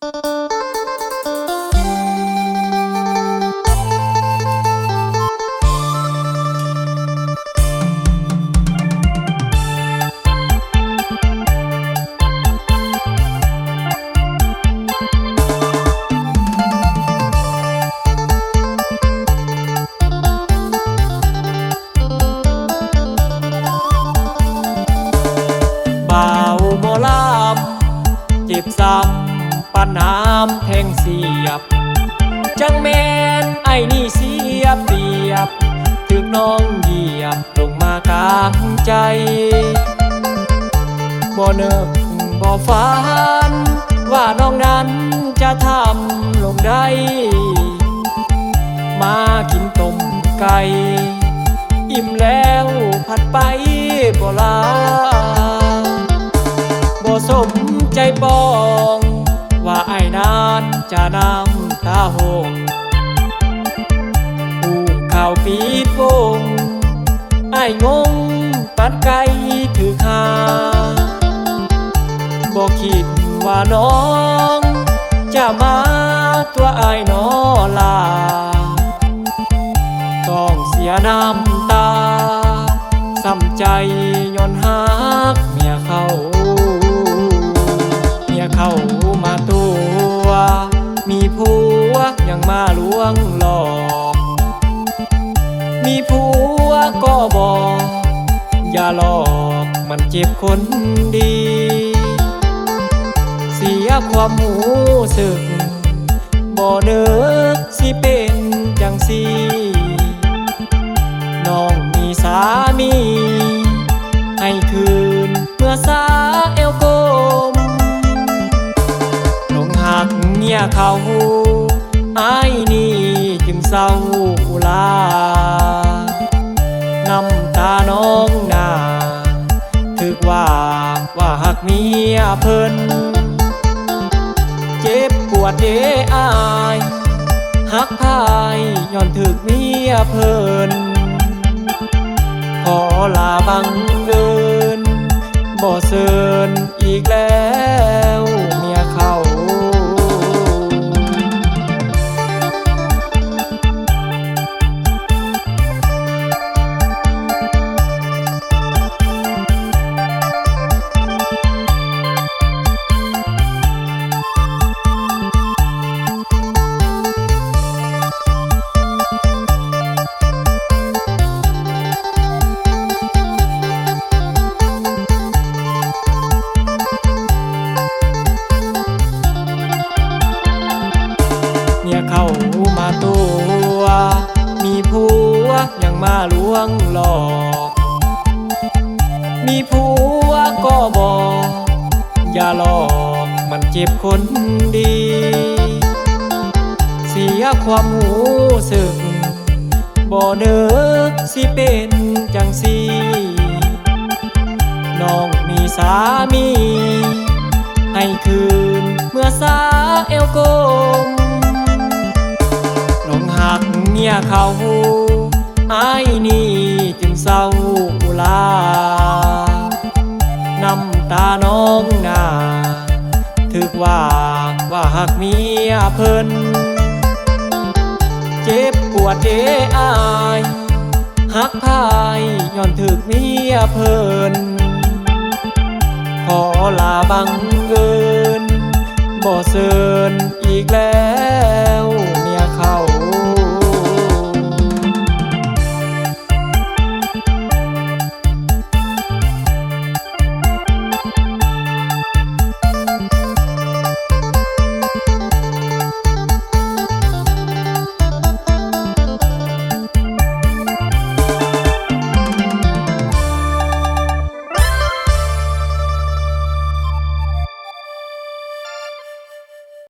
บ่าวหมอลำเจ็บซ้ำปานน้ำแทงเสียบจังแม่นไอ้นี่เสียเปรียบถึงน้องเหยียบลงมากลางใจบ่นึกบ่ฝันว่าน้องนั้นจะทำลงได้มากินต้มไก่อิ่มแล้วผัดไปบ่ลาบ่สมใจปองว่าไอ้นั้นจะน้ำตาหงผูกข่าวปีดวงไอ้งงปัดไกลถือคาบ่คิดว่าน้องจะมาตัวไอ้น้อลาต้องเสียน้ำตาซ้ำใจย้อนหักเมียเขามาตัวมีผัวยังมาลวงหลอกมีผัวก็บอกอย่าหลอกมันเจ็บคนดีเสียความหูสึกบ่นึกสิเป็นจังสิน้องมีสามีให้คืนเมื่อสาเอวกลมหักเมียเขาไอ้นี่จึงเศร้าลาน้ำตาน้องนาถึกว่าหักเมียเพิ่นเจ็บปวดเด้อายหักพายย้อนถึกเมียเพิ่นขอลาบังเอิญบ่เซินอีกแล้วเมียเขาเมียเข้ามาตัวมีผัวยังมาลวงหลอกมีผัวก็บอกอย่าหลอกมันเจ็บคนดีเสียความหูสึกบ่นึกสิเป็นจังสิน้องมีสามีให้คืนเมื่อสาเอวกลมหักเมียเขาไอ้นี่จึงเศร้าลาน้ำตาน้องนาถึกว่าหักเมียเพิ่นเจ็บปวดเด้อายหักพายย้อนถึกเมียเพิ่นขอลาบังเอิญบ่เซินอีกแล้ว